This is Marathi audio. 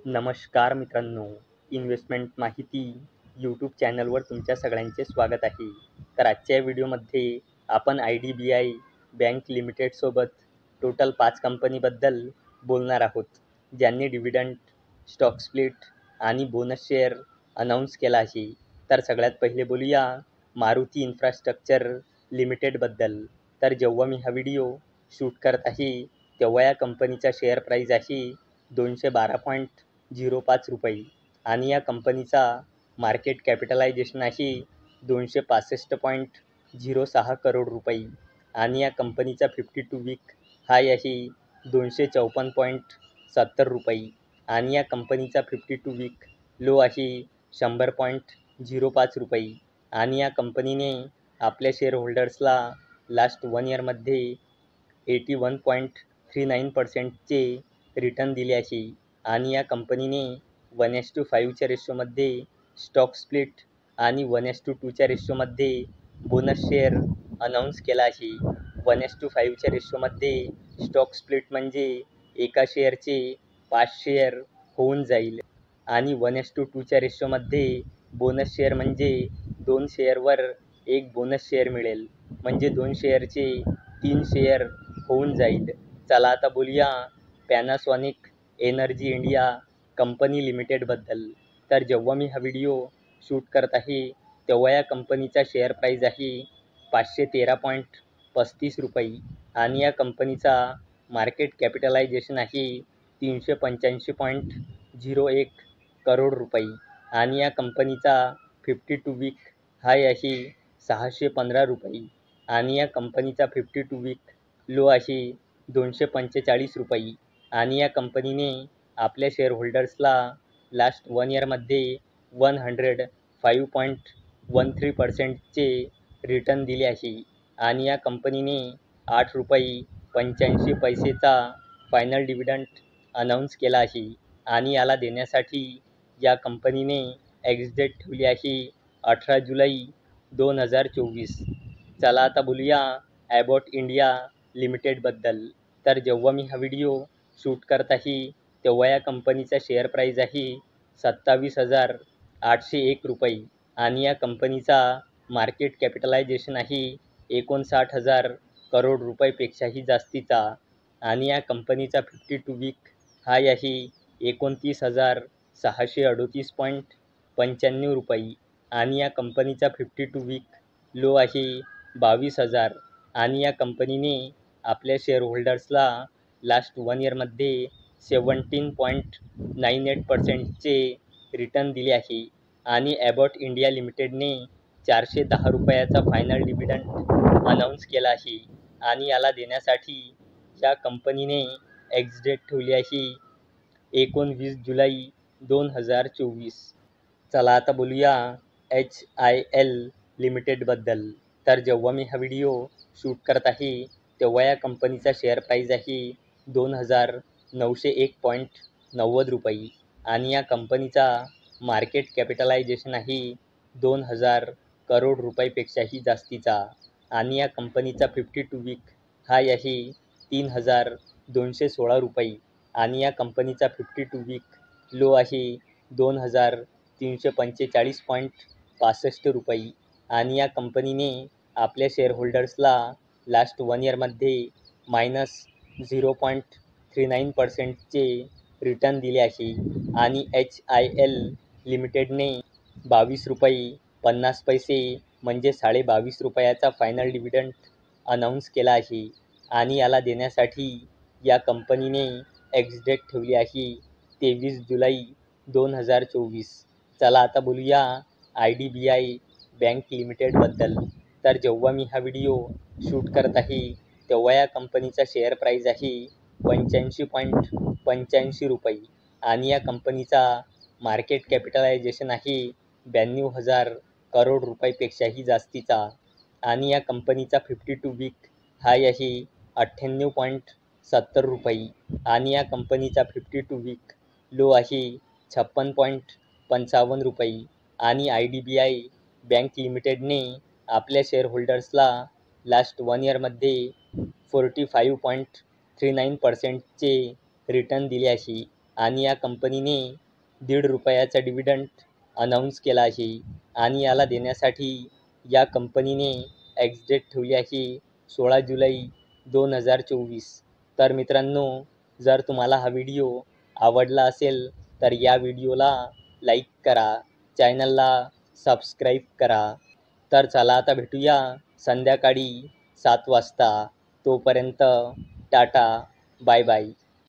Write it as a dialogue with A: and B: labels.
A: नमस्कार मित्रांनो, इन्व्हेस्टमेंट माहिती यूट्यूब चॅनलवर तुमच्या सगळ्यांचे स्वागत आहे. तर आजच्या व्हिडिओमध्ये आपण IDBI बँक लिमिटेडसोबत टोटल 5 कंपनीबद्दल बोलणार आहोत, ज्यांनी डिव्हिडंड, स्टॉक स्प्लिट आणि बोनस शेअर अनाऊन्स केला आहे. तर सगळ्यात पहिले बोलूया मारुती इन्फ्रास्ट्रक्चर लिमिटेडबद्दल. तर जेव्हा मी हा व्हिडिओ शूट करत आहे, तेव्हा या कंपनीचा शेअर प्राईज आहे 212.05 रुपये आणि या कंपनीचा मार्केट कॅपिटलायझेशन आहे 265.06 करोड रुपये आणि या कंपनीचा 52 वीक हाय आहे 254.70 रुपये आणि या कंपनीचा 52 वीक लो आहे 100.05 रुपये आणि या कंपनीने आपल्या शेअरहोल्डर्सला लास्ट 1 इयरमध्ये 81.39%चे रिटर्न दिले आहे आणि या कंपनीने 1:5च्या रेशोमध्ये स्टॉक स्प्लिट आणि 1:2च्या रेशोमध्ये बोनस शेअर अनाऊन्स केला आहे. 1:5च्या रेशोमध्ये स्टॉक स्प्लिट म्हणजे एका शेअरचे 5 शेअर होऊन जाईल आणि 1:2च्या रेशोमध्ये बोनस शेअर म्हणजे 2 शेअरवर एक बोनस शेअर मिळेल, म्हणजे 2 शेअरचे 3 शेअर होऊन जाईल. चला आता बोलूया पॅनासॉनिक एनर्जी इंडिया कंपनी लिमिटेडबद्दल. तर जेव्हा मी हा व्हिडिओ शूट करत आहे, तेव्हा या कंपनीचा शेअर प्राईज आहे 513.35 रुपये आणि या कंपनीचा मार्केट कॅपिटलायझेशन आहे 385.01 करोड रुपये आणि या कंपनीचा 52 वीक हाय आहे 615 रुपये आणि या कंपनीचा 52 वीक लो आहे 245 रुपये आणि या कंपनीने आपल्या शेअरहोल्डर्सला लास्ट 1 इयरमध्ये 105.13%चे रिटर्न दिले आहे आणि या कंपनीने 8 रुपये 85 पैसेचा फायनल डिव्हिडंड अनाऊन्स केला आहे आणि याला देण्यासाठी या कंपनीने एक्स-डेट ठेवली आहे 18 जुलै 2024. चला आता बोलूया ॲबॉट इंडिया लिमिटेडबद्दल. तर जेव्हा मी हा व्हिडिओ शूट करत आहे, तेव्हा या कंपनीचा शेअर प्राईज आहे 27,801 रुपये आणि या कंपनीचा मार्केट कॅपिटलायझेशन आहे 59,000 करोड रुपयेपेक्षाही जास्तीचा आणि या कंपनीचा 52 वीक हाय आहे 29,638.95 रुपये आणि या कंपनीचा 52 वीक लो आहे 22,000 आणि या कंपनीने आपल्या शेअरहोल्डर्सला लास्ट 1 इयरमध्ये 17.98%चे रिटर्न दिले आहे आणि ॲबॉट इंडिया लिमिटेडने 410 रुपयाचा फायनल डिव्हिडंड अनाऊन्स केला आहे आणि याला देण्यासाठी या कंपनीने एक्स-डेट ठेवली आहे 19 जुलै 2024. चला आता बोलूया HIL लिमिटेडबद्दल. तर जेव्हा मी हा व्हिडिओ शूट करत आहे, तेव्हा या कंपनीचा शेअर प्राईज आहे 2,901.90 रुपये आणि या कंपनीचा मार्केट कॅपिटलायझेशन आहे 2,000 करोड रुपयेपेक्षाही जास्तीचा आणि या कंपनीचा 52 वीक हाय आहे 3,216 रुपये आणि या कंपनीचा 52 वीक लो आहे 2,345.65 रुपये आणि या कंपनीने आपल्या शेअरहोल्डर्सला लास्ट 1 इयरमध्ये -0.39%चे रिटर्न दिले आहे आणि HIL लिमिटेडने 22 रुपये 50 पैसे म्हणजे 22.5 रुपयाचा फायनल डिव्हिडंड अनाऊन्स केला आहे आणि याला देण्यासाठी या कंपनीने एक्स-डेट ठेवली आहे 23 जुलै 2024. चला आता बोलूया IDBI बँक लिमिटेडबद्दल. तर जेव्हा मी हा व्हिडिओ शूट करत आहे, तेव्हा या कंपनीचा शेअर प्राईज आहे 85.85 रुपये आणि या कंपनीचा मार्केट कॅपिटलायझेशन आहे 92,000 करोड रुपयेपेक्षाही जास्तीचा आणि या कंपनीचा 52 वीक हाय आहे 98.70 रुपये आणि या कंपनीचा 52 वीक लो आहे 56.55 रुपये आणि IDBI बँक लिमिटेडने आपल्या शेअरहोल्डर्सला लास्ट 1 इयरमध्ये 45.39%चे रिटर्न दिले आहे आणि या कंपनीने ₹1.5 डिव्हिडंड अनाऊन्स केला आहे आणि याला देण्यासाठी या कंपनीने एक्स-डेट ठेवली आहे 16 जुलै 2024. तर मित्रांनो, जर तुम्हाला हा व्हिडिओ आवडला असेल तर या व्हिडिओला लाईक करा, चॅनलला सबस्क्राईब करा. तर चला आता भेटूया संध्याकाळी 7 वाजता. तोपर्यंत टाटा, बाय बाय.